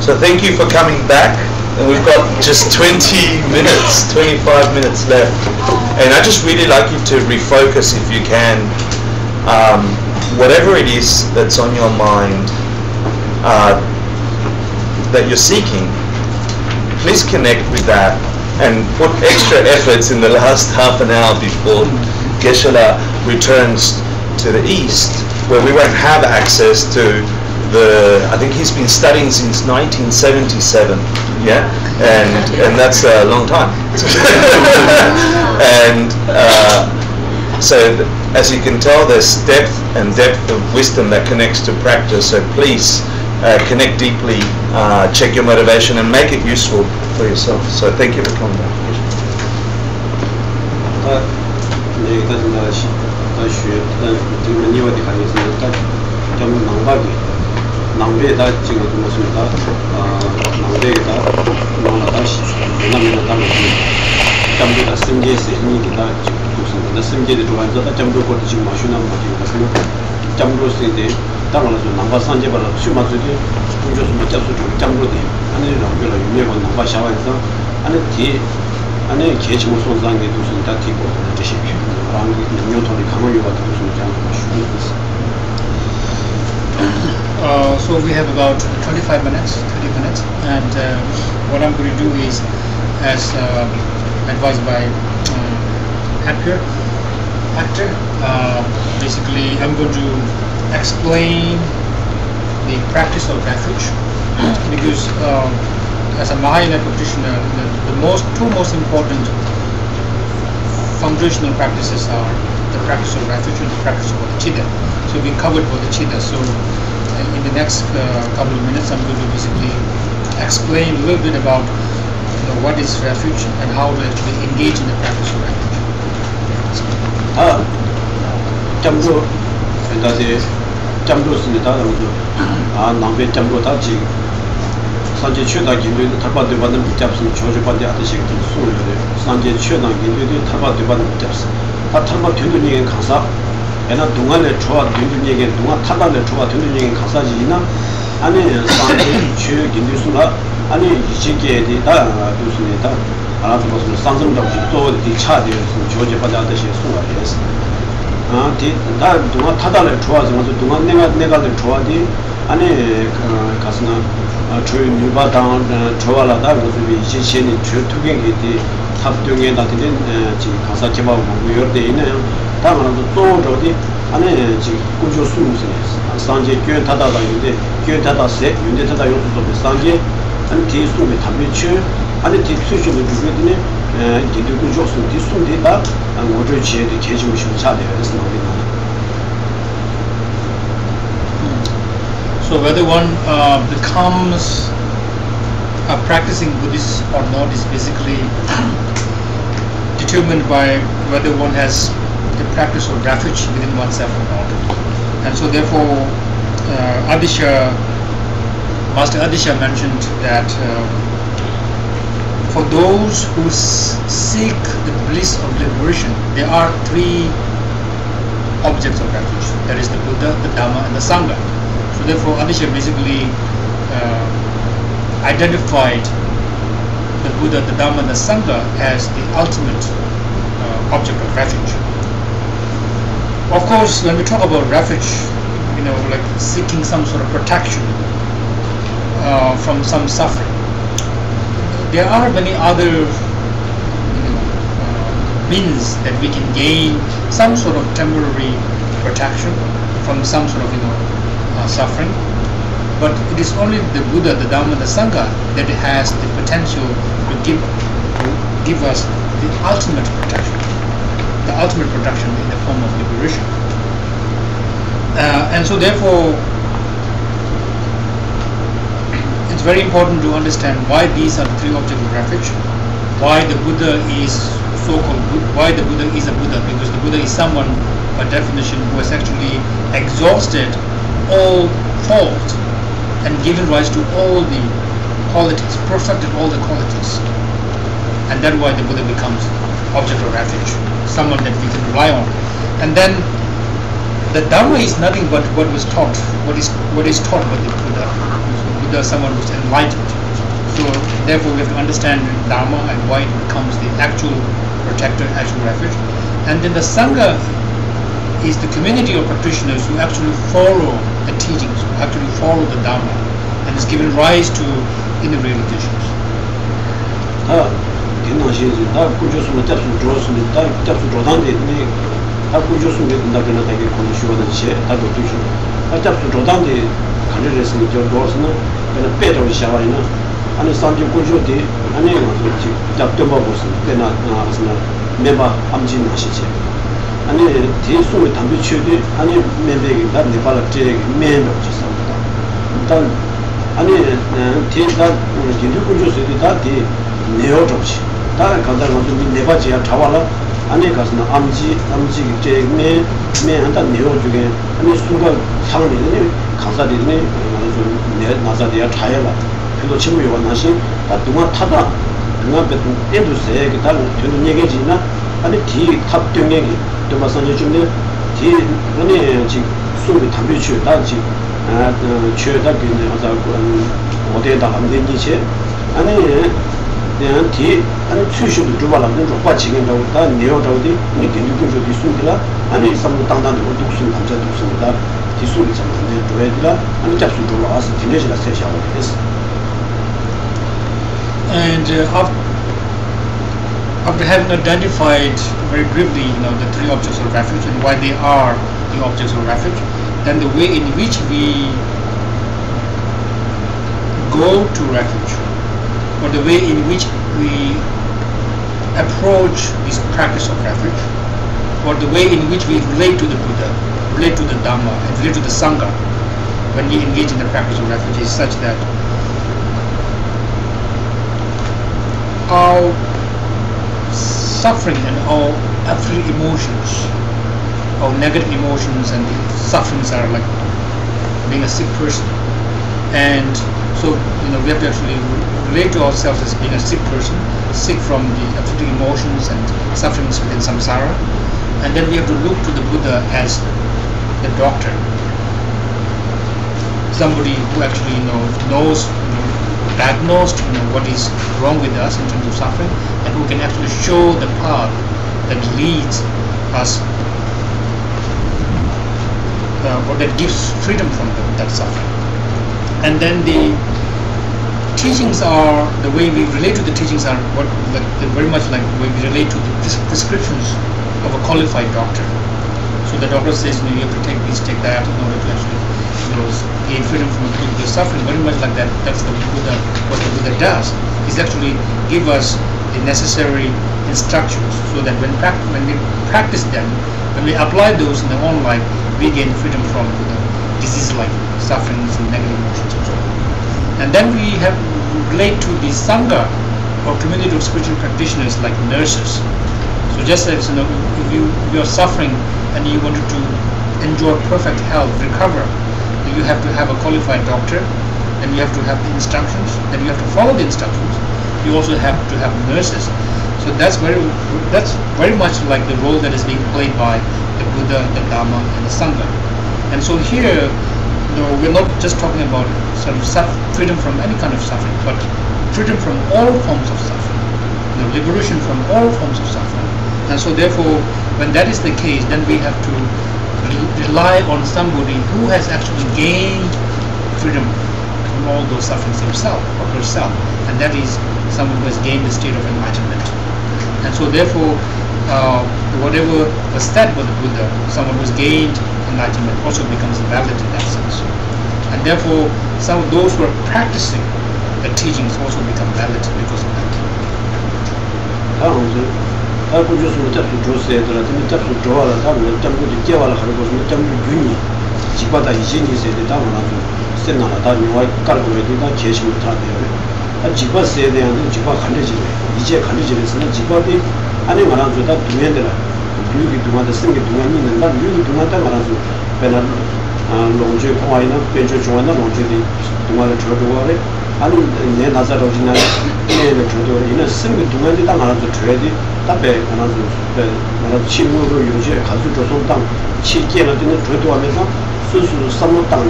So thank you for coming back. And we've got just 20 minutes, 25 minutes left. And I just really like you to refocus if you can. Whatever it is that's on your mind that you're seeking, please connect with that and put extra efforts in the last half an hour before Geshe returns to the east, where we won't have access to I think he's been studying since 1977, yeah, and that's a long time. And so, as you can tell, there's depth of wisdom that connects to practice. So please connect deeply, check your motivation, and make it useful for yourself. So thank you for coming back. 남배다 지금 무슨다 남배다 농라다 남배다 담배다 심제스 이니기다 무슨다 심제도 좋아한다 잠도 거기 지금 마시는 거기 무슨 잠도 쓰는데 당연히 남바 산제발로 수마주기 공조수 맞춰서 잠도돼 아니 남배로 유명한 남바 샤워에서 안에 계시 무슨 상게 무슨 다 티고 저시 랑 뉴턴이 강을 요가 무슨 장 So we have about 25 minutes, 30 minutes, and what I'm going to do is, as advised by Hector, basically I'm going to explain the practice of refuge, because as a Mahayana practitioner, the two most important foundational practices are the practice of refuge and the practice of bodhicitta. So we covered bodhicitta. So in the next couple of minutes, I'm going to basically explain a little bit about what is refuge and how to actually engage in the practice of refuge. 잠도 다시 잠도 쓰니다 남배 잠도 다지 산제 최다 긴도도 탈바도 받는 잡스 조조 받대 아듯이 좀 소리를 산제 최다 긴도도 탈바도 받는 잡스 다 탈바 되는 얘기 강사 애나 동안에 좋아 되는 얘기 동안 타단에 좋아 되는 얘기 강사지나 아니 산제 최 긴도수가 아니 이지게에 다 두스니다 알아서 무슨 상승적으로 또 차되어 조조 받대 아듯이 소리를 다 동안 타단에 좋아지면서 동안 내가 좋아디 아니 가스나 저희 누바당 좋아라다 그래서 이제 신이 투경이 탑동에 나타낸 지금 가사 개발하고 요때 있네요. 다음은 또 저기 안에 지금 구조 수무스네. 산제 교회 타다가 있는데 교회 타다세 윤대 타다 요소도 산제 안 뒤수에 담배치 안에 뒤수시도 주거든요. 기도 구조 수 뒤수데다 모두 지에도 계시고 싶은 차대요. 그래서 So whether one becomes a practicing Buddhist or not is basically determined by whether one has the practice of refuge within oneself or not. And so therefore Master Adisha mentioned that for those who seek the bliss of liberation, there are three objects of refuge. That is the Buddha, the Dhamma, and the Sangha. So therefore, Adisha basically identified the Buddha, the Dhamma, and the Sangha as the ultimate object of refuge. Of course, when we talk about refuge, like seeking some sort of protection from some suffering, there are many other means that we can gain some sort of temporary protection from some sort of suffering, but it is only the Buddha, the Dhamma, the Sangha that has the potential to give us the ultimate protection in the form of liberation. And so therefore it's very important to understand why these are the three objects of refuge, why the Buddha is so-called why the Buddha is a Buddha, because the Buddha is someone by definition who has actually exhausted all fault and given rise to all the qualities, perfected all the qualities, and that's why the Buddha becomes object of refuge, someone that we can rely on. And then the Dhamma is nothing but what was taught, what is taught by the Buddha. Buddha someone who's enlightened. So therefore we have to understand Dharma and why it becomes the actual protector, actual refuge. And then the Sangha is the community of practitioners who actually follow the teachings, who actually follow the Dharma, and is given rise to inner realizations. 아니 산지 고조디 아니 잡점바 보스 때나 메바 암진 하시지 아니 대수의 담비 취디 아니 메베기 다 네팔 제기 메노 지상다 일단 아니 대다 진주 고조스디 다디 네오 접시 다른 간다는 좀 네바지야 잡아라 아니 가서는 암지 제메 메한다 네오 중에 아니 수가 상리네 강사들이 네 나자디야 차야라 그도 친구 요원하시 다 동안 타다 동안 배도 엔두세 그 다른 되는 얘기지나 아니 뒤 탑등행이 또 마찬가지 중에 뒤 아니 지 수비 담비 취다 지 취다 근데 하자 어디에다 함된 이체 아니 내가 뒤 아니 취슈도 주발하는 거 빠지긴다고 다 내려다오디 이 견디도 있습니다 아니 삼도 당당히 독순 감자 독순이다 뒤수를 잡는데 도에디라 아니 잡수 들어와서 뒤내지라 세샤고 됐어. And after having identified very briefly, the three objects of refuge and why they are the objects of refuge, then the way in which we go to refuge, or the way in which we approach this practice of refuge, or the way in which we relate to the Buddha, relate to the Dhamma, and relate to the Sangha when we engage in the practice of refuge is such that our suffering and our absolute emotions, our negative emotions and sufferings are like being a sick person. And so, we have to actually relate to ourselves as being a sick person, sick from the absolute emotions and sufferings within samsara. And then we have to look to the Buddha as the doctor, somebody who actually knows diagnosed what is wrong with us in terms of suffering, and who can actually show the path that leads us or that gives freedom from that suffering. And then the teachings are, the way we relate to the teachings are very much like the way we relate to the prescriptions of a qualified doctor. So the doctor says you have to take this, take that in order to actually gain freedom from the suffering. Very much like that. That's the Buddha. What the Buddha does is actually give us the necessary instructions, so that when we practice them, when we apply those in our own life, we gain freedom from the diseases like sufferings and negative emotions and so on. And then we have relate to the Sangha or community of spiritual practitioners like nurses. So just as if you are suffering and you wanted to enjoy perfect health, recover, you have to have a qualified doctor, and you have to have the instructions, and you have to follow the instructions. You also have to have nurses. So that's very much like the role that is being played by the Buddha, the Dhamma, and the Sangha. And so here, we're not just talking about sort of freedom from any kind of suffering, but freedom from all forms of suffering, liberation from all forms of suffering. And so therefore, when that is the case, then we have to rely on somebody who has actually gained freedom from all those sufferings himself or herself, and that is someone who has gained the state of enlightenment. And so therefore, whatever was said by the Buddha, someone who has gained enlightenment also becomes valid in that sense. And therefore, some of those who are practicing the teachings also become valid because of that. 알고 주스는 잡수 줘서들아 잡수 줘라 다음에 잡고 깨와라 하고 좀 잡고 균이 집바다 이진이 세대 다음으로 센나라 다니와 깔고 되다 계시면 다 돼요. 아 집바 세대는 집바 관리지래. 이제 관리지에서는 집바디 안에 말한 주다 두면들아. 류기 두만데 생기 두만이 있는다. 류기 두만다 말한 주 배나 농주 포화이나 배주 중앙나 농주디 두만을 줘줘래. 아니 내 나자로 지나 얘는 줘줘래. 이는 생기 두만데 딱 말한 주 줘야지. 답에 하나도 말아 친구로 요새 가수 조선당 치기에는 저도 하면서 스스로 삼는 땅에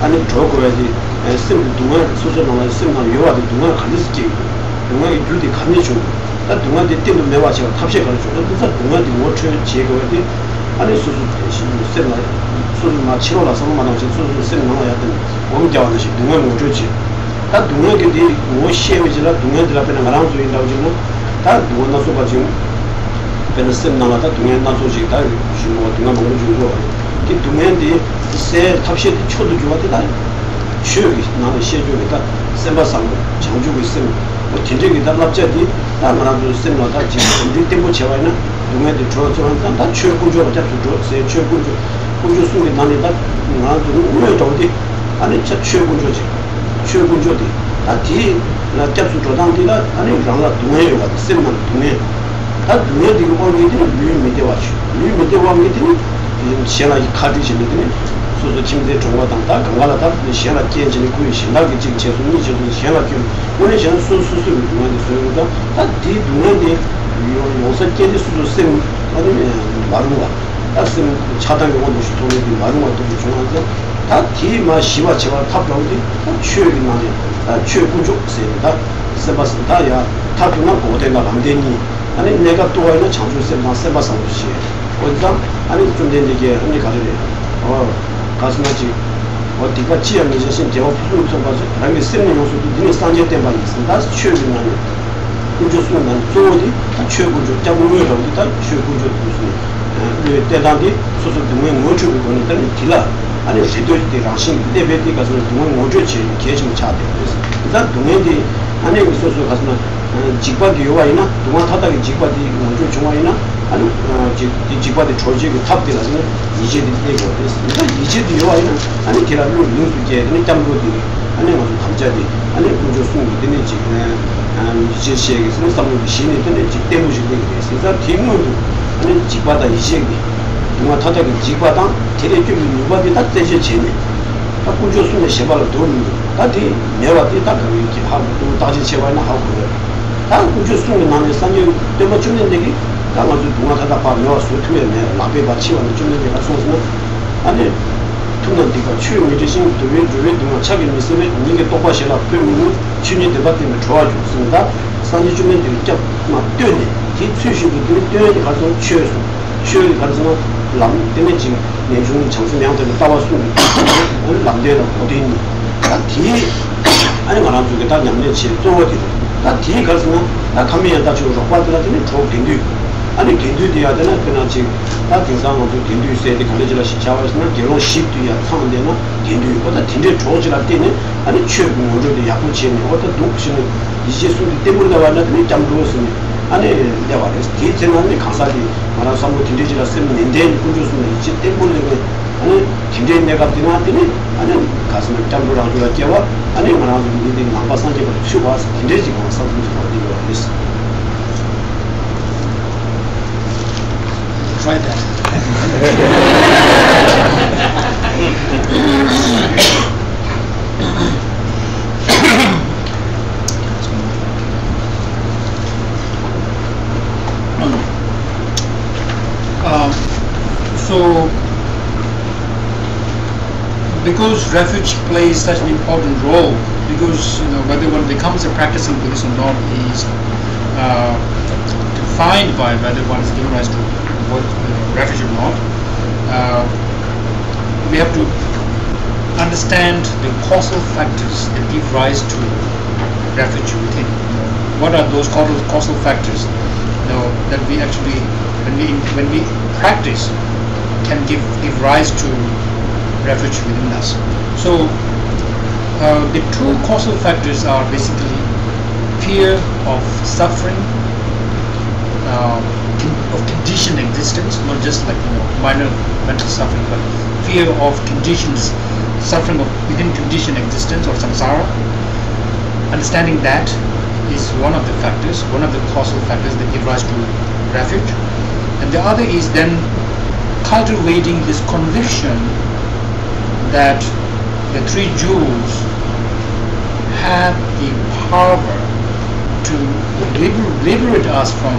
아니 저거야지 sim dunga soso na sim na yowa de dunga khalis ji dunga i judi khamne chu ta dunga de tin me wa cha thapse kar chu ta dunga de wo che che go de ani soso sim na soso ma chiro la sama na che soso sim na ya de wo mi jawa de shi dunga mo chu chi ta dunga ke de wo she we jila dunga de la pe na ram zo in da ju na ta dunga na so ba ju pe na sim na ta dunga na so ji ta shi mo dunga mo ju go ki dunga de se thapse chodu ju wa de da 쉬기 나는 시주기다 셈바상 장주고 있으면 뭐 진정이다 납자디 나만도 셈나다 지금 우리 때문에 제와이나 동네들 저저한테 다 최고조로 잡수죠 세 최고조 고조 속에 나는다 나도 우리 저기 아니 저 최고조지 최고조디 아디 나 잡수 조당디가 아니 장라 동네에 가서 셈만 동네 다 동네 되고 거기들은 류 밑에 와지 류 밑에 와면 되는 시야나 카드 지는데 소소 침대 종화당다 강가라다 시야나 깨진이 구이 신나게 지금 제수니 제수 시야나 교 오늘 저는 소소소 중간에 소요다 다디 눈에 요새 깨지 수도 쌤 아니면 마루가 다쌤 차단이 오는 시 돈이 마루가 또 중간에 다디 마 시와 제가 탑라운디 취업이 나네 취업군족 쌤다 쌤바스다야 타도나 고대가 안 되니 아니 내가 또 와이나 장주 쌤만 쌤바상 없이 어디다 아니 좀 된 얘기 언니 가르래 가슴하지 어디가 지연 이제신 제가 부분 좀 봐서 그다음에 쓰는 요소도 니네 산재 때만 있습니다. 다시 취업이나 우주수는 난 조어디 취업군족 잡으면 어디다 취업군족 무슨 그 대단히 소소 등에 모주고 거니까 길라 아니 제도지 라신 대베디 가서 등에 모주지 계속 차대 그래서 일단 동네디 아니 소소 가서 직관이 요와이나 동안 타다기 직관이 모주 중앙이나 아니 직관의 조직이 탑되라서 이제도 되고 그래서 이제도 요와이나 아니 기라로 뉴스게 아니 담보디 아니 무슨 감자디 아니 구조 수는 되는 지금 제시에서 상무 신이 되는 직 때문에 되게 그래서 팀문도 아니 직관다 이제기 동안 타다기 직관당 대대적인 유바디 다 되셔 지네 다 구조 수는 제발로 도는 다디 내와디 다 그렇게 하고 또 다시 제발나 하고 다 구조 수는 나는 산지 때문에 주는 얘기 다만 동화하다 봐요. 소투에네 라베 받치와는 좀 내가 소스는 아니 통난디가 취용이 되신 도에 동화 차기 미스에 이게 똑바시라 표현이 취니 대받으면 좋아졌습니다. 산지 주면 되게 막 뛰네. 기 취식이 뛰네 가서 취업이 가서 람 때문에 지금 내중 정신량들이 따와서 람데는 어디 있니? 뒤 아니 말한 쪽에 다 양념치 또 어디 다 뒤에 가서는 나 가면 다 저거 받으라더니 저 빈뒤 아니 겐두디야 되나 그나 지금 다 등산하고 겐두세에 걸려지라 시차와서는 결혼 시도야 상대나 겐두보다 딘데 조지라 때는 아니 최고 모델이 약간 지는 어떤 독신은 이제 소리 때문에 나왔는데 잠들었으니 아니 내가 그래서 뒤에는 강사리 말한 사람 딘데지라 쓰면 인데 군주스는 이제 때문에 아니 딘데 내가 되나더니 아니 가슴을 잠들어 가지고 깨와 아니 말한 딘데 남바산게 쉬고 와서 딘데지 강사를 어디로 했어 Try that. So, because refuge plays such an important role, because whether one becomes a practicing Buddhist or not is defined by whether one is given rise to refuge or not. We have to understand the causal factors that give rise to refuge within. What are those causal factors that we actually, when we practice, can give rise to refuge within us? So the two causal factors are basically fear of suffering, of conditioned existence, not just like minor mental suffering, but fear of conditions, suffering of within conditioned existence or samsara. Understanding that is one of the factors, one of the causal factors that give rise to refuge, and the other is then cultivating this conviction that the three jewels have the power to liberate us from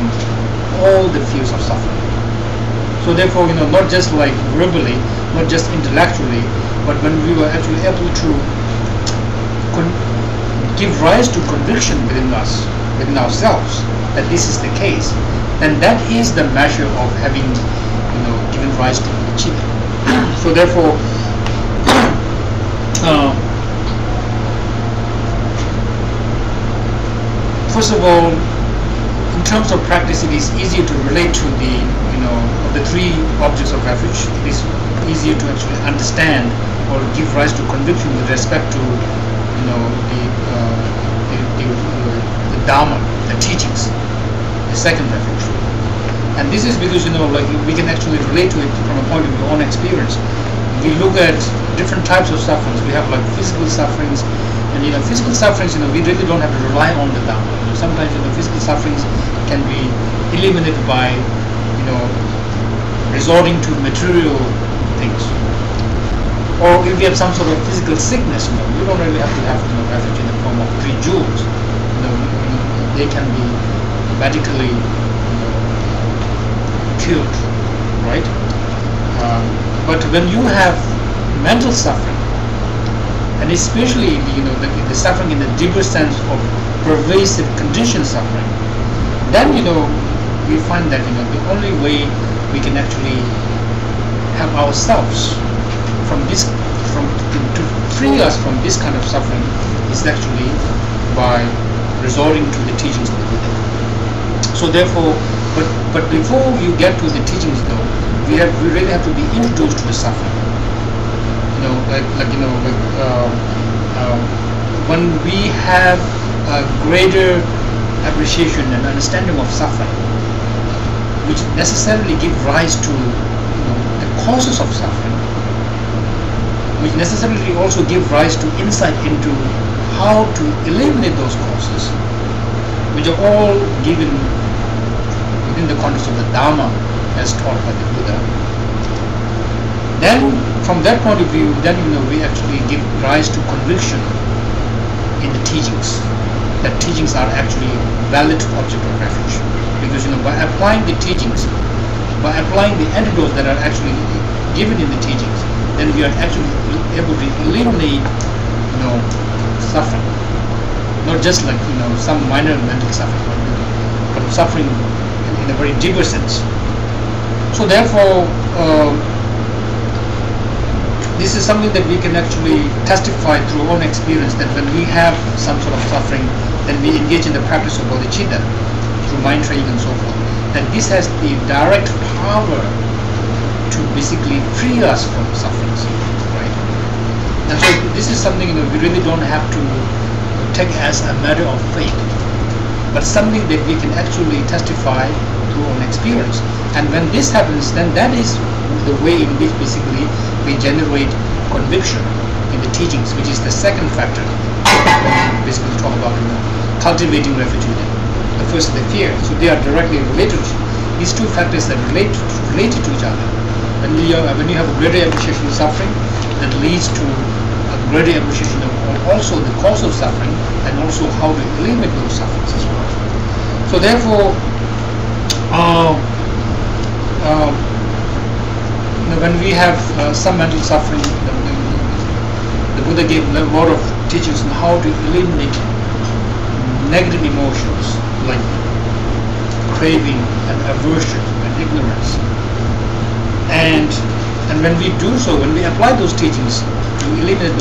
all the fears of suffering. So therefore, not just like verbally, not just intellectually, but when we were actually able to give rise to conviction within us, within ourselves, that this is the case, then that is the measure of having, given rise to bodhicitta. So therefore, first of all, in terms of practice, it is easier to relate to of the three objects of refuge. It is easier to actually understand or give rise to conviction with respect to, the Dharma, the teachings, the second refuge. And this is because, we can actually relate to it from a point of our own experience. We look at different types of sufferings. We have physical sufferings, and physical sufferings, we really don't have to rely on the Dharma. Sometimes physical sufferings can be eliminated by resorting to material things. Or if we have some sort of physical sickness, we don't really have to have refuge in the form of 3 jewels. They can be medically cured, right? But when you have mental suffering, and especially the suffering in the deeper sense of pervasive conditioned suffering, then we find that the only way we can actually have ourselves to free us from this kind of suffering is actually by resorting to the teachings of the Buddha. So therefore, but before you get to the teachings, though, we really have to be introduced to the suffering. When we have a greater appreciation and understanding of suffering, which necessarily give rise to the causes of suffering, which necessarily also give rise to insight into how to eliminate those causes, which are all given within the context of the Dharma as taught by the Buddha. Then, from that point of view, we actually give rise to conviction in the teachings, that teachings are actually valid object of refuge. Because by applying the teachings, by applying the antidotes that are actually given in the teachings, then we are actually able to eliminate suffering. Not just some minor mental suffering, but suffering in a very deeper sense. So therefore, this is something that we can actually testify through our own experience, that when we have some sort of suffering, then we engage in the practice of bodhicitta through mind training and so forth. And this has the direct power to basically free us from sufferings, right? And so this is something we really don't have to take as a matter of faith, but something that we can actually testify through our own experience. And when this happens, then that is the way in which basically we generate conviction in the teachings, which is the second factor when we basically talk about cultivating refuge. The first is the fear, so they are directly related. These two factors that related to each other. When you have a greater appreciation of suffering, that leads to a greater appreciation of also the cause of suffering, and also how to eliminate those sufferings as well. So therefore, when we have some mental suffering, the Buddha gave a lot of teachings on how to eliminate negative emotions like craving and aversion and ignorance. And when we do so, when we apply those teachings to eliminate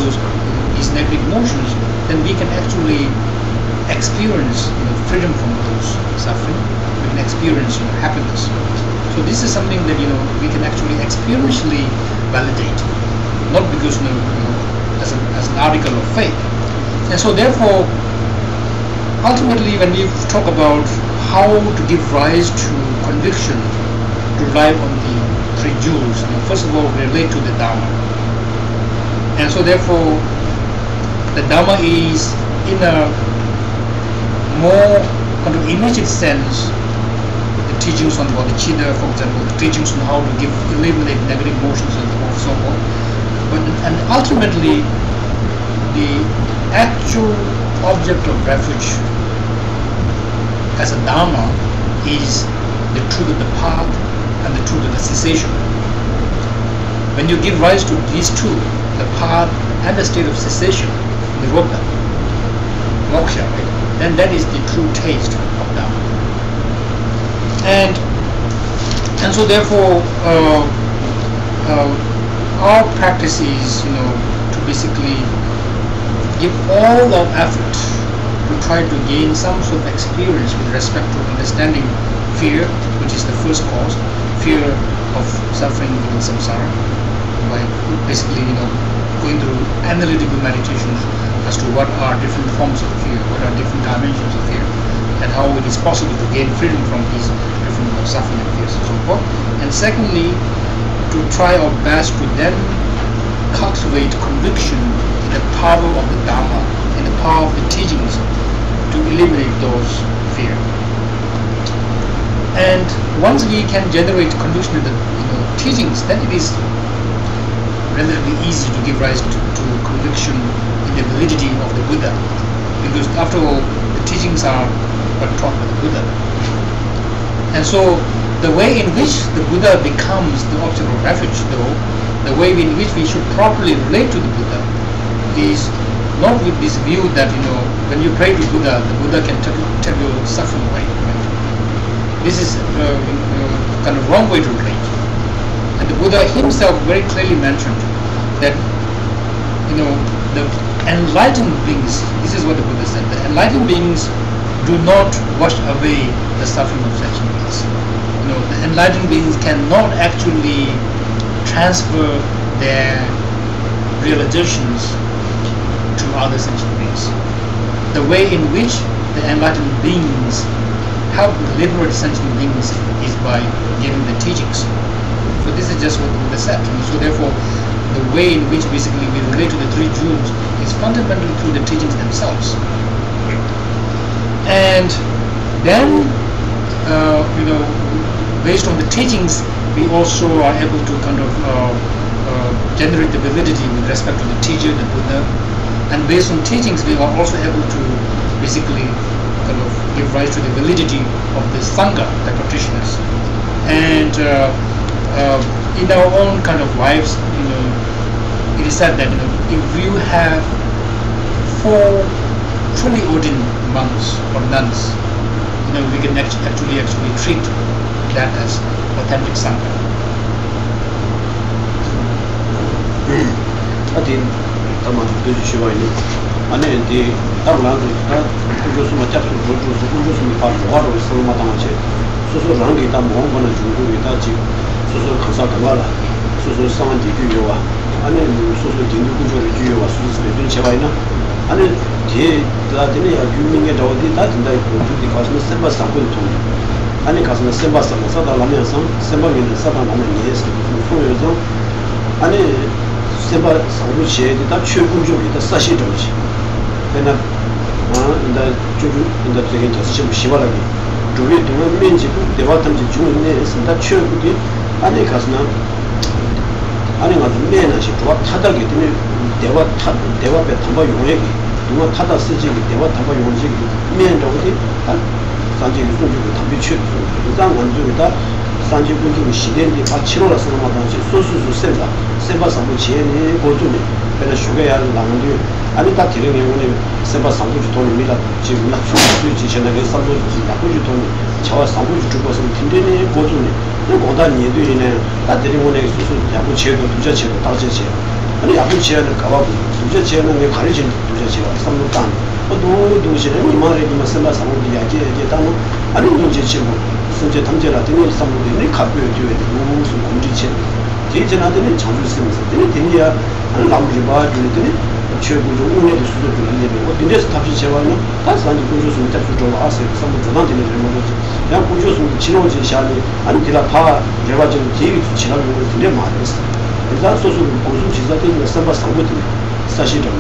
these negative emotions, then we can actually experience freedom from those suffering. We can experience happiness. So this is something that we can actually experientially validate, not because as an article of faith. And so therefore, ultimately, when we talk about how to give rise to conviction to rely on the 3 jewels, first of all, we relate to the Dharma. And so therefore, the Dharma is in a more kind of immediate sense teachings on bodhicitta, for example, the teachings on how to eliminate negative emotions and so forth. And ultimately, the actual object of refuge as a Dharma is the truth of the path and the truth of the cessation. When you give rise to these two, the path and the state of cessation, nirodha, moksha, right? Then that is the true taste of Dharma. And so therefore our practice is, to basically give all our effort to try to gain some sort of experience with respect to understanding fear, which is the first cause, fear of suffering within samsara, by basically going through analytical meditations as to what are different forms of fear, what are different dimensions of fear, and how it is possible to gain freedom from these different suffering and fears and so forth. And secondly, to try our best to then cultivate conviction in the power of the Dharma, in the power of the teachings, to eliminate those fear. And once we can generate conviction in the teachings, then it is relatively easy to give rise to conviction in the validity of the Buddha, because after all, the teachings are what taught by the Buddha. And so the way in which the Buddha becomes the object of refuge, though, the way in which we should properly relate to the Buddha, is not with this view that when you pray to Buddha, the Buddha can take your suffering away. Right? This is kind of wrong way to relate. And the Buddha himself very clearly mentioned that the enlightened beings, this is what the Buddha said, the enlightened beings do not wash away the suffering of sentient beings. The enlightened beings cannot actually transfer their realizations to other sentient beings. The way in which the enlightened beings help liberate sentient beings is by giving the teachings. So this is just what the Buddha said. So therefore, the way in which basically we relate to the three jewels is fundamentally through the teachings themselves. And then, based on the teachings, we also are able to kind of generate the validity with respect to the teacher, the Buddha. And based on teachings, we are also able to basically kind of give rise to the validity of the Sangha, the practitioners. And in our own kind of lives, it is said that if you have 4 truly ordained monks or nuns, we can actually treat that as authentic Sangha. 아니 가서는 셈바상 사다 라면서 셈바기는 사다 라면 예스 소요죠 아니 셈바 상부시에 다 최고적이다 사실적이지 그러나 인다 주주 인다 되게 좀 시발하게 두개 두면 민지 대화탐지 중에 있습니다 최고기 아니 가서는 아니 가서 매나시 좋아 타다게 되면 대화배 담바 용액이 누가 타다 쓰지 대화 담바 용액이 매는데 산지 유통주고 담비 취 일단 원주다 산지 군주 시대에 바치로라 쓰는마다지 소수수 세바 상부 지혜니 고주니 그래서 슈가야 나는데 아니 다 들으면 오늘 세바 상부주 돈입니다 지금 약속을 지시나게 상부주 약부주 돈 저와 상부주 주고서 팀들이 고주니 그리고 오단 예도이네 다 들으면 오늘 소수 약부 지혜도 두자 지혜도 다제지 아니 약부 지혜를 가봐고 두자 지혜는 왜 가르친 두자 지혜가 상부단 도시는 이만하게만 생각 상황이 야기했다는 아니 이제 지금 선제 담제라 되는 상황들이 가벼워 되어야 되고 무슨 공지체 제전하더니 장주 쓰면서 되는 되냐 안 나오지 봐 주더니 최고로 운영의 수도 되는 거 근데서 답이 제와는 다시 안 공주스는 딱 좀 아세요 상부 전환 되는 거지 그냥 공주스는 지나오지 샤니 아니 내가 다 제가 지금 계획이 지나는 걸 되게 많이 했어 그래서 소수 공주 지자체는 선바 상부들 사실은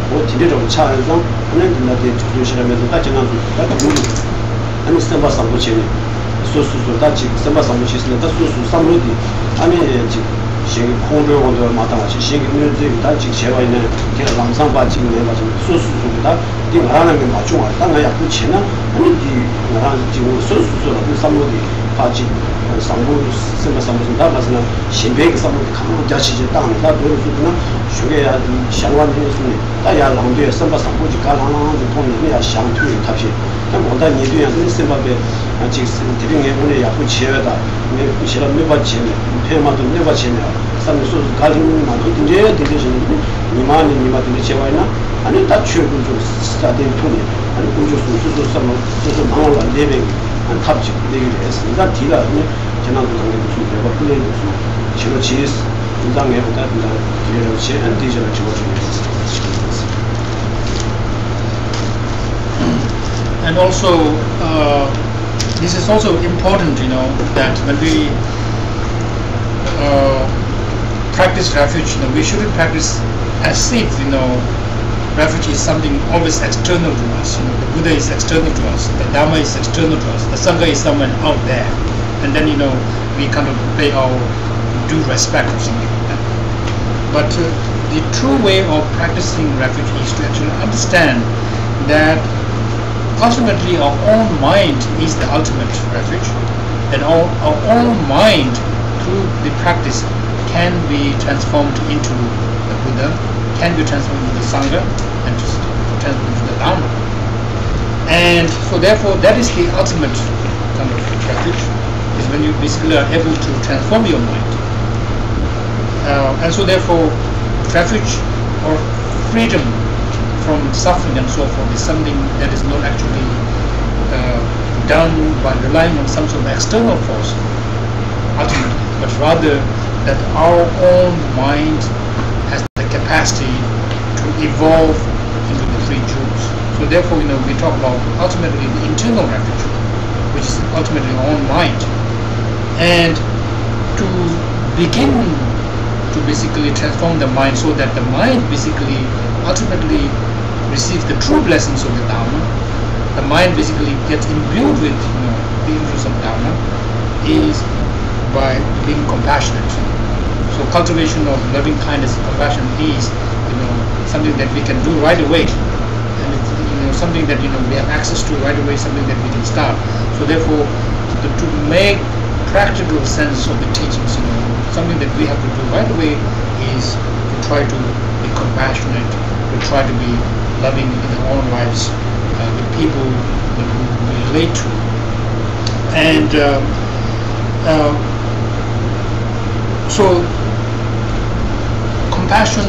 뭐 뒤에로 차에서 하는 분한테 조심하면서 딱 정한 딱 모르는 아니 선바 상부체는 소수도 다 지금 선바 상부체는 다 소수 상부디 아니 지금 신 공부원도 마찬가지 신경을 다 지금 제가 있는 제가 남상바 지금 내가 지금 소수도 다 이거 하는 게 맞죠? 땅에 약부 치나 아니 이 나랑 지금 소수도 상부디 파지 상부 선바 상부는 다마스나 신배의 상부 강로 자치제 땅다 도로수나 쇼게야 상관된 순이 다야 랑데 선바 상부지 가랑랑 통이야 상투 탑시 뭔가 니도야 선바베 아직 드링에 오늘 약부 지어다 내 싫어 몇 받치네 페마도 몇 받치네 산소 가ling 마도 이제 되게지는데 니만이 니마도 제와이나 아니 다 취업을 좀 스타된 통이 아니 공조 수수 삼아 그래서 망을 안 되게 안 탑지 되게 했습니다. 뒤가 지난도 관계 무슨 배가 풀리는 무슨 지금 지스 인상에 보다 뒤에로 지는 디지털 And also, this is also important, that when we practice refuge, we shouldn't practice as if, refuge is something always external to us. The Buddha is external to us, the Dharma is external to us, the Sangha is someone out there. And then, we kind of pay our due respect or something like that. But the true way of practicing refuge is to actually understand that ultimately our own mind is the ultimate refuge, and our own mind through the practice can be transformed into the Buddha, can be transformed into the Sangha, and transformed into the Dharma. And so therefore that is the ultimate kind of refuge, is when you basically are able to transform your mind. And so therefore refuge or freedom from suffering and so forth is something that is not actually done by relying on some sort of external force ultimately, but rather that our own mind has the capacity to evolve into the free jewels. So therefore, we talk about ultimately the internal refuge, which is ultimately our own mind. And to begin to basically transform the mind so that the mind basically ultimately receives the true blessings of the Dharma, the mind basically gets imbued with the influence of Dharma, is by being compassionate. So cultivation of loving kindness and compassion is something that we can do right away, and it's something that we have access to right away, something that we can start. So therefore, to make practical sense of the teachings, something that we have to do right away is to try to be compassionate, to try to be loving in our own lives, with people that we relate to. And so compassion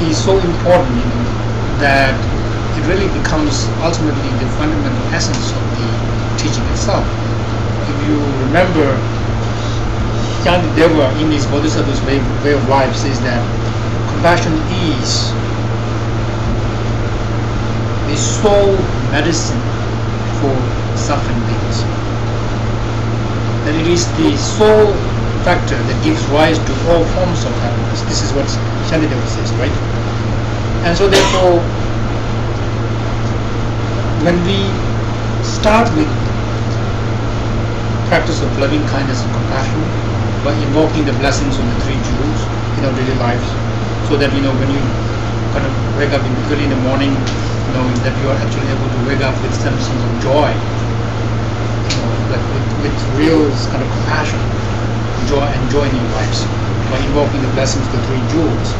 is so important, that it really becomes ultimately the fundamental essence of the teaching itself. If you remember, Deva in his Bodhisattva's way of life says that compassion is the sole medicine for suffering beings. That it is the sole factor that gives rise to all forms of happiness. This is what Shantideva says, right? And so therefore, when we start with practice of loving kindness and compassion by invoking the blessings of the three jewels in our daily lives, so that when you kind of wake up early in the morning, knowing that you are actually able to wake up with some sense of joy, like with real kind of compassion, joy in your lives by invoking the blessings of the three jewels.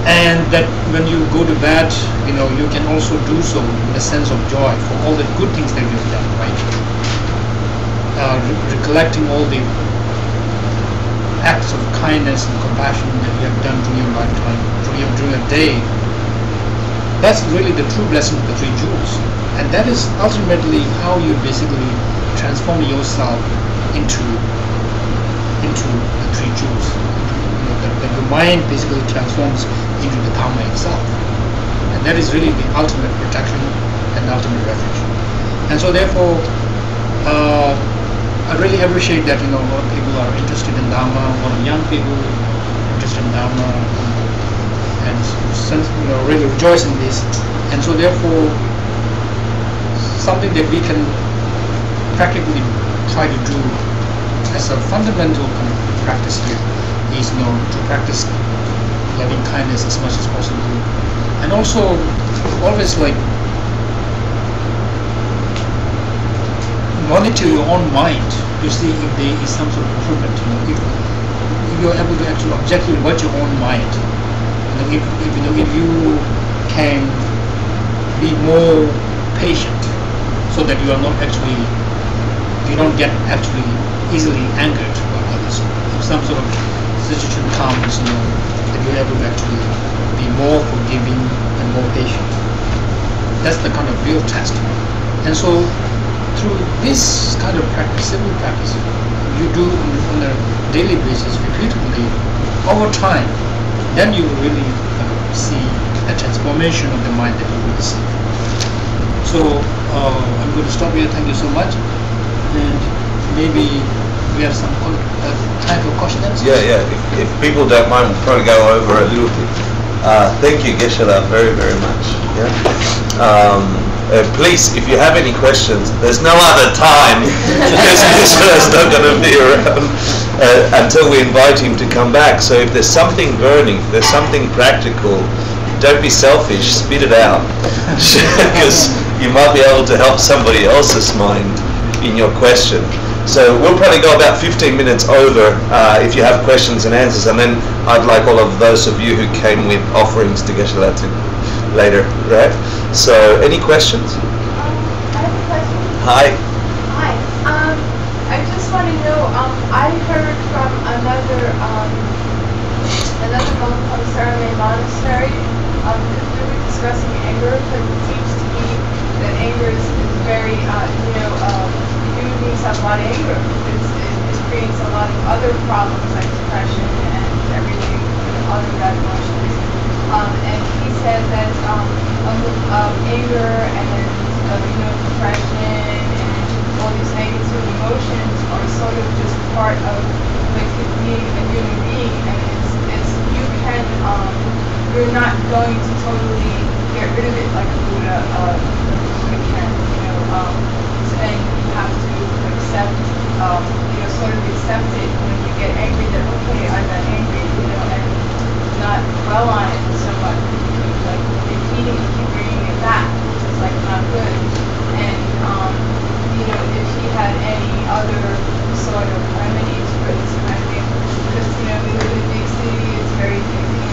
And that when you go to bed, you can also do so with a sense of joy for all the good things that you've done, right? Recollecting all the acts of kindness and compassion that you have done during your lifetime, during a day. That's really the true blessing of the three jewels, and that is ultimately how you basically transform yourself into the three jewels. That your mind basically transforms into the Dharma itself, and that is really the ultimate protection and the ultimate refuge. And so therefore, I really appreciate that a lot of people are interested in Dharma, a lot of young people interested in Dharma, and really rejoice in this. And so therefore, something that we can practically try to do as a fundamental kind of practice here is to practice loving kindness as much as possible, and also always monitor your own mind to see if there is some sort of improvement. If you're able to actually objectively watch your own mind, if you can be more patient, so that you are not actually, you don't get actually easily angered by others. If some sort of situation comes, that you're able to actually be more forgiving and more patient. That's the kind of real test. And so through this kind of practice, simple practice, you do on a daily basis, repeatedly, over time, then you really see a transformation of the mind that you will see. So I'm going to stop here. Thank you so much. And maybe we have some time for questions. Yeah. If people don't mind, we'll probably go over a little bit. Thank you, Geshe, very, very much. Yeah. Please, if you have any questions, there's no other time because Geshe's not going to be around until we invite him to come back. So if there's something burning, if there's something practical, don't be selfish, spit it out, because you might be able to help somebody else's mind in your question. So we'll probably go about 15 minutes over if you have questions and answers, and then I'd like all of those of you who came with offerings to Geshe later, right? So any questions? I have a question. Hi. Hi. I just want to know, I heard from another monk from Saramay Monastery, we were discussing anger, but it seems to me that anger is very, you need a lot of anger. It creates a lot of other problems like depression and everything, other bad emotions. And he said that anger and depression and all these negative emotions are sort of just part of like being a human being, and it's you can you're not going to totally get rid of it like a Buddha can, and you have to accept, sort of accept it when you get angry that okay, I got angry, and not dwell on it so much. Like repeating, keep bringing it back, which is like not good. And if he had any other sort of remedies for this kind of thing, because we live in a big city, it's very busy.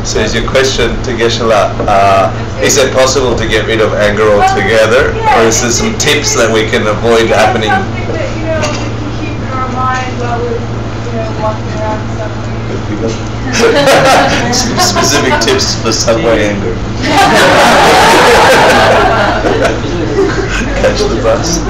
So is your question to Geshe, is it possible to get rid of anger altogether, or is there some tips that we can avoid happening? Something that we can keep in our mind while we're walking around somewhere. Some specific tips for subway anger. Catch the bus.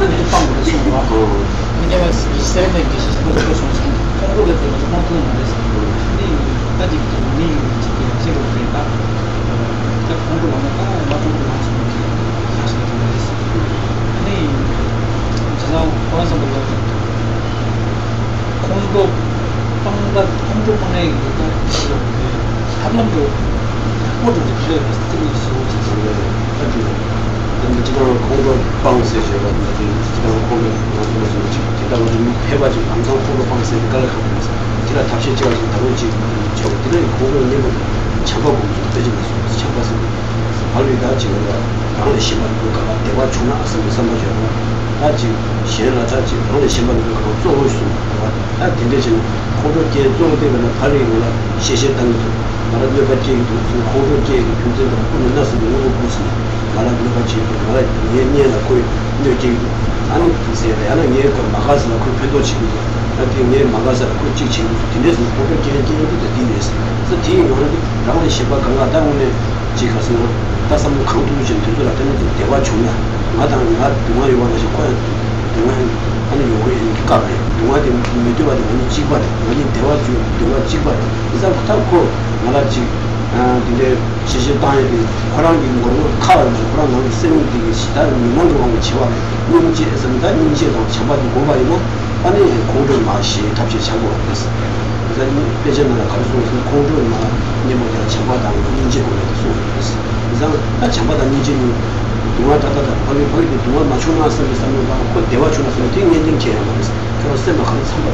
쌤은 한 3번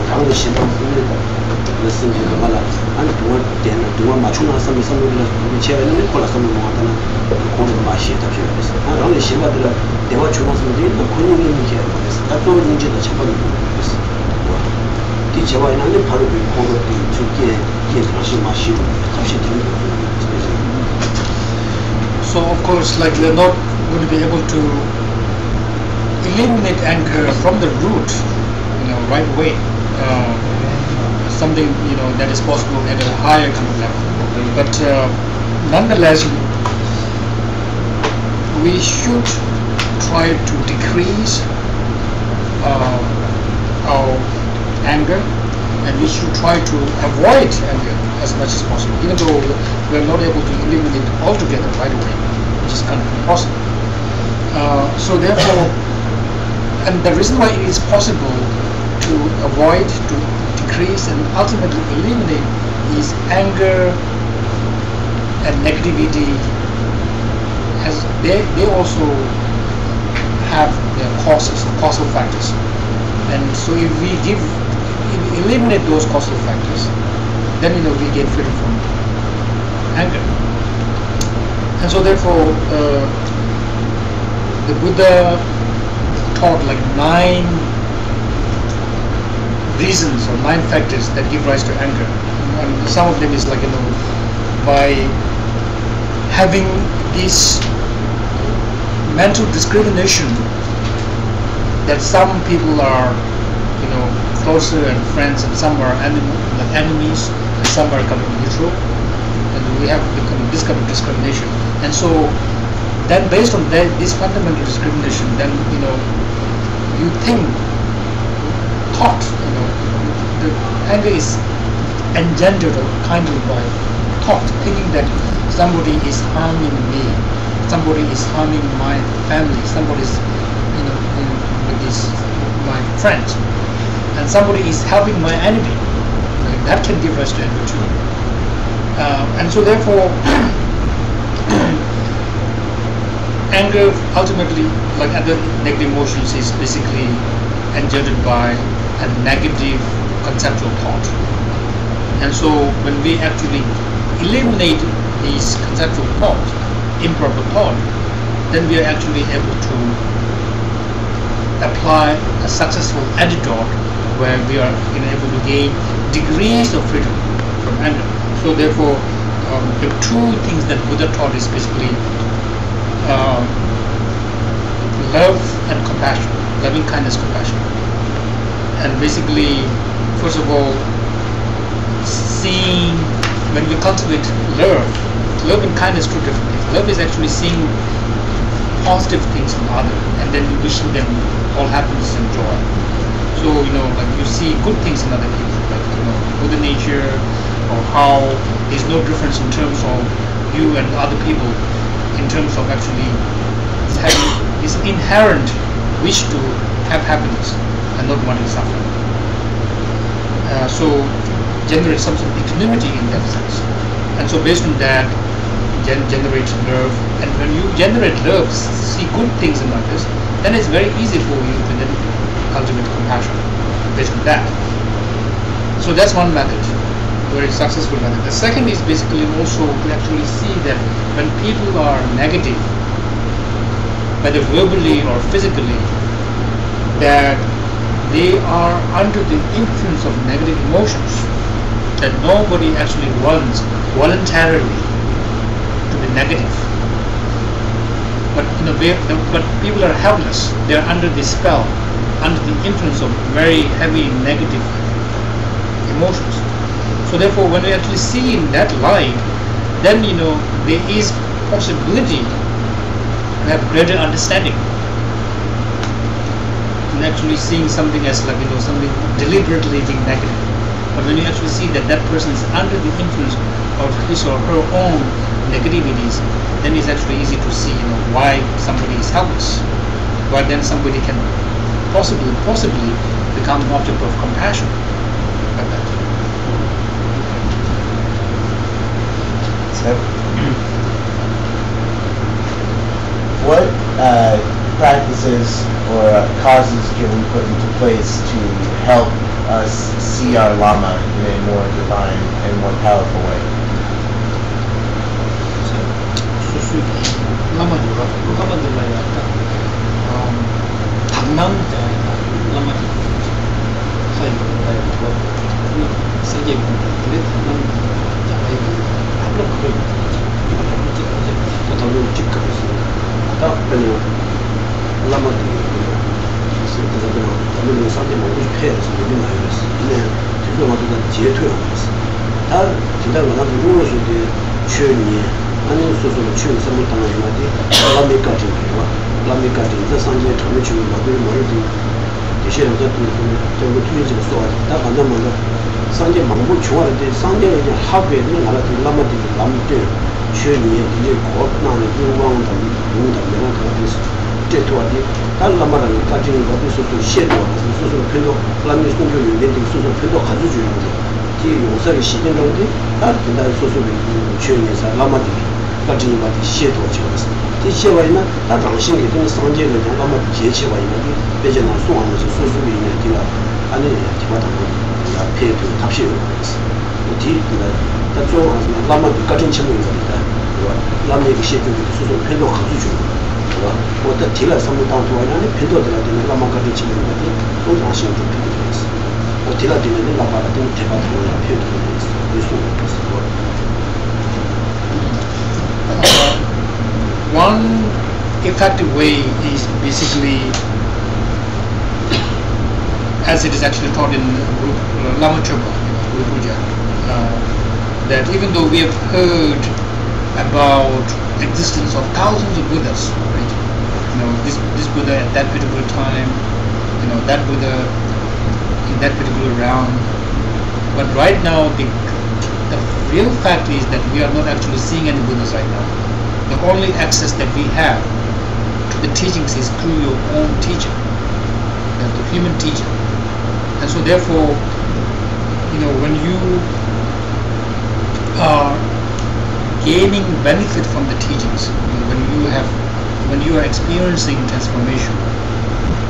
당연히 신경 쓰는데 그래서 이제 말아 안 동안 되는 동안 맞추는 사람이 선물을 제안을 콜라 선물 먹었다는 그런 맛이 다 필요해서 당연히 신발들 내가 주는 선물이 그런 의미가 있어서 나도 문제도 처벌이 있어. 이 제와는 바로 그 공업이 주기에 예술하신 맛이 값이 되는 거죠. So of course, like we are not going to be able to eliminate anger from the root, right away. Something that is possible at a higher kind of level. But nonetheless, we should try to decrease our anger, and we should try to avoid anger as much as possible, even though we are not able to eliminate it altogether right away, which is kind of impossible. So therefore, and the reason why it is possible to avoid, to decrease, and ultimately eliminate is anger and negativity. They also have their causal factors, and so if we eliminate those causal factors, then we get freedom from anger. And so therefore the Buddha taught like 9 reasons or 9 factors that give rise to anger. And some of them is like by having this mental discrimination that some people are closer and friends, and some are enemies, and some are kind of neutral, and we have this kind of discrimination. And so then based on this fundamental discrimination, then you thought the anger is engendered or kindled by thought, thinking that somebody is harming me, somebody is harming my family, somebody is my friends, and somebody is helping my enemy. That can give rise to anger too. And so therefore anger ultimately, like other negative emotions, is basically engendered by a negative conceptual thought. And so when we actually eliminate these conceptual thought, improper thought, then we are actually able to apply a successful antidote where we are able to gain degrees of freedom from anger. So therefore the 2 things that Buddha taught is basically love and compassion, loving kindness, compassion. And basically, first of all, seeing, when we cultivate love and kindness, 2 different things. Love is actually seeing positive things in other, and then wishing them all happiness and joy. So like you see good things in other people, like Mother Nature, or how there's no difference in terms of you and other people, in terms of actually having this inherent wish to have happiness and not wanting suffering. So generate some sort of equanimity in that sense. And so based on that, generate love. And when you generate love, see good things in others, then it's very easy for you to then cultivate compassion based on that. So that's one method, very successful method. The second is basically also to actually see that when people are negative, whether verbally or physically, that they are under the influence of negative emotions, that nobody actually wants voluntarily to be negative. But but people are helpless. They are under the spell, under the influence of very heavy negative emotions. So therefore, when we actually see in that light, then there is possibility to have greater understanding, and actually seeing something as like something deliberately being negative. But when you actually see that that person is under the influence of his or her own negativities, then it's actually easy to see why somebody is helpless, why then somebody can possibly become an object of compassion like that. So, what practices forces or causes getting put into place to help us see our Lama in a more divine and more powerful way. One effective way is basically, as it is actually taught in Lama Chopa, Guru Puja, that even though we have heard about existence of thousands of Buddhas, right? This Buddha at that particular time, that Buddha in that particular round. But right now, the real fact is that we are not actually seeing any Buddhas right now. The only access that we have to the teachings is through your own teacher, the human teacher. And so therefore, when you are gaining benefit from the teachings, when you are experiencing transformation,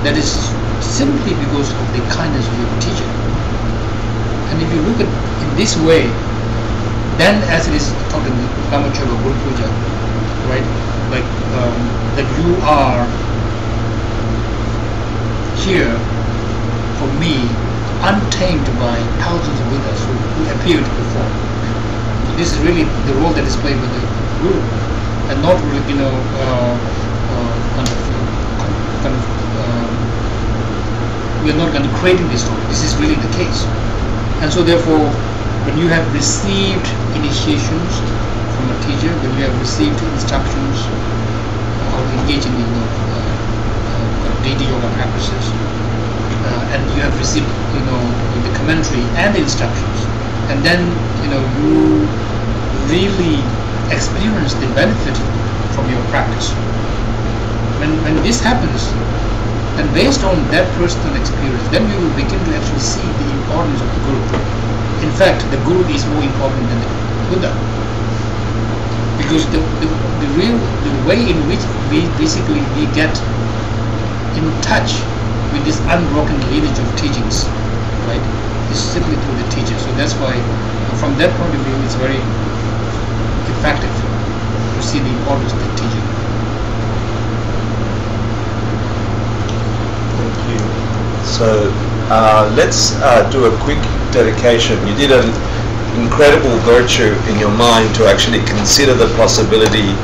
that is simply because of the kindness of your teacher. And if you look at it in this way, then as it is taught in the Lama Chopa Guru Puja, right, like that you are here for me, untamed by thousands of Buddhas who appeared before. This is really the role that is played by the Guru, and not really, we are not kind of creating this story. This is really the case. And so therefore, when you have received initiations from a teacher, when you have received instructions how to engage in deity yoga practices, and you have received the commentary and the instructions, and then you really experience the benefit from your practice. When this happens, and based on that personal experience, then you will begin to actually see the importance of the Guru. In fact, the Guru is more important than the Buddha, because the way in which we get in touch with this unbroken lineage of teachings, right, is simply through the teacher. So that's why, from that point of view, it's very effective to see the importance of the teacher. So let's do a quick dedication. You did an incredible virtue in your mind to actually consider the possibility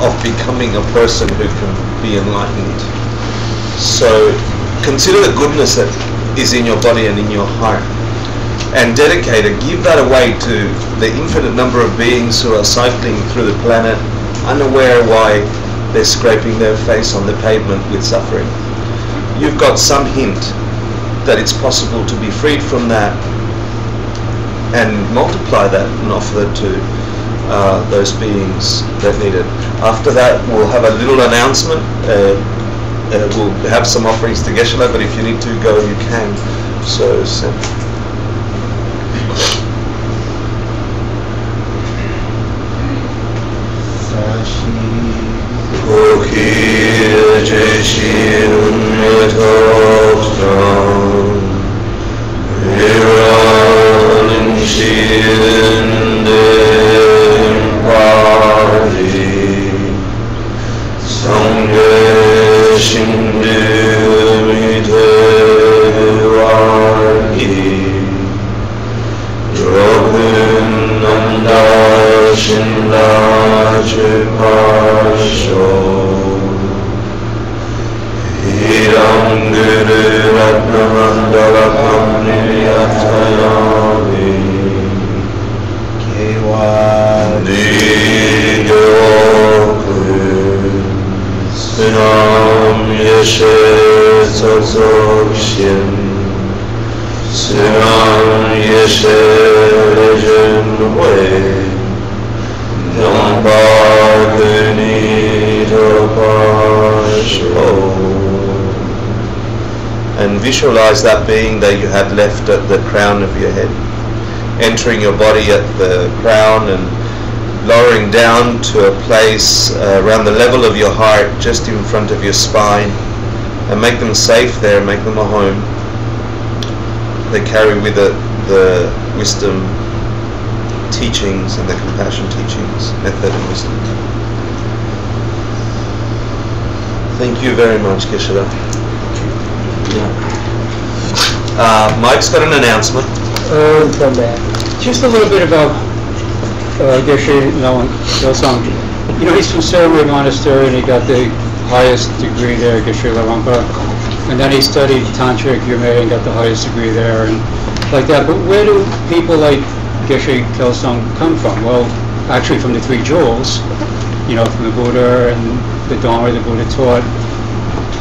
of becoming a person who can be enlightened. So consider the goodness that is in your body and in your heart, and dedicate it, give that away to the infinite number of beings who are cycling through the planet, unaware why they're scraping their face on the pavement with suffering. You've got some hint that it's possible to be freed from that, and multiply that and offer it to those beings that need it. After that, we'll have a little announcement. We'll have some offerings to Geshe, but if you need to go, you can. So, Sashi And visualize that being that you had left at the crown of your head, entering your body at the crown and lowering down to a place around the level of your heart, just in front of your spine, and make them safe there, make them a home. They carry with it the wisdom teachings and the compassion teachings, method and wisdom. Thank you very much, Geshe. Mike's got an announcement. Just a little bit about Geshe Losang. You know, he's from Ceremony Monastery, and he got the highest degree there, Geshe Larampa. And then he studied Tantric Yume and got the highest degree there, and like that. But where do people like Geshe Kelsang come from? Well, actually from the Three Jewels, you know, from the Buddha and the Dharma the Buddha taught.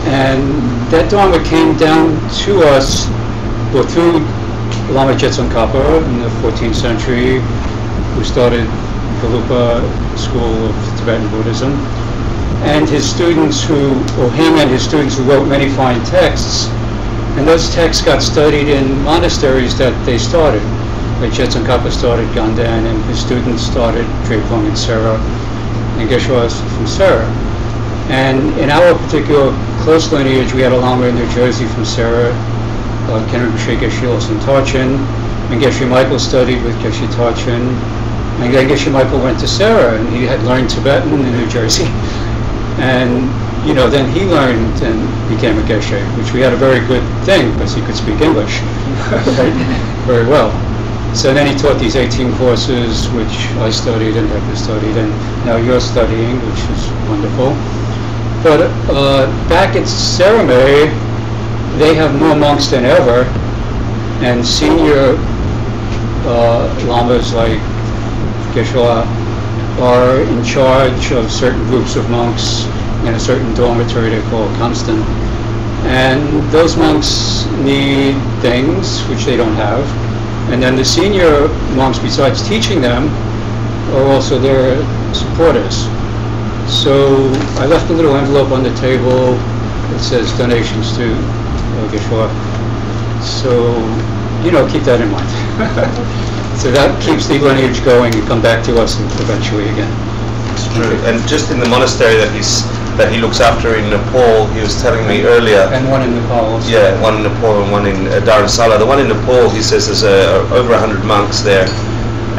And that Dharma came down to us, well, through Lama Tsongkhapa in the 14th century, who started Gelugpa School of Tibetan Buddhism. And his students or him and his students who wrote many fine texts, and those texts got studied in monasteries that they started. Like Tsongkhapa started Gandan, and his students started Drepung and Sera, and Geshe was from Sera. And in our particular close lineage, we had a Lama in New Jersey from Sera, Kenrinpoche Geshe Losang Tarchen, and Geshe Michael studied with Geshe Tarchen, and then Geshe Michael went to Sera, and he had learned Tibetan in New Jersey. And, you know, then he learned and became a Geshe, which we had a very good thing because he could speak English very well. So then he taught these 18 courses, which I studied and Hector studied, and now you're studying, which is wonderful. But back at Ceremony, they have more monks than ever, and senior lamas like Geshe are in charge of certain groups of monks in a certain dormitory they call Kamstan. And those monks need things which they don't have. And then the senior monks, besides teaching them, are also their supporters. So I left a little envelope on the table that says donations to Geshe. So, you know, keep that in mind. So that keeps the lineage going and come back to us eventually again. It's true. And just in the monastery that he looks after in Nepal, he was telling me earlier. And one in Nepal also. Yeah, one in Nepal and one in Dharamsala. The one in Nepal, he says there's over 100 monks there,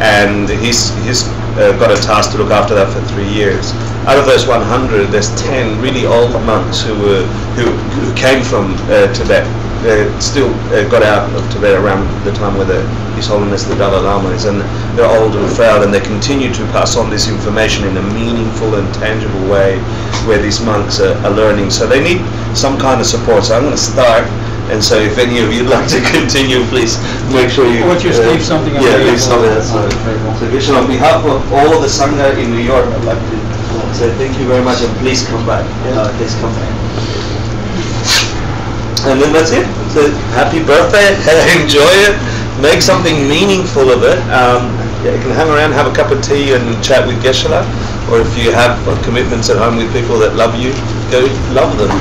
and he's got a task to look after that for 3 years. Out of those 100, there's 10 really old monks who came from Tibet. Still got out of Tibet around the time where His Holiness the Dalai Lama is, and they're old and frail, and they continue to pass on this information in a meaningful and tangible way where these monks are learning. So they need some kind of support. So I'm going to start, and so if any of you'd like to continue, please make sure you... Or just leave something on the table. Yeah, leave something on the table. So Geshe, on behalf of all the Sangha in New York, I'd like to say thank you very much, and please come back. Please come back. And then that's it. So happy birthday. Enjoy it. Make something meaningful of it. You can hang around, have a cup of tea and chat with Geshe, or if you have commitments at home with people that love you, go love them.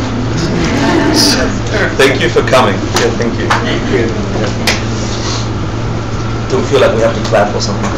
Thank you for coming. Yeah, thank you. Thank you. Don't feel like we have to clap or something.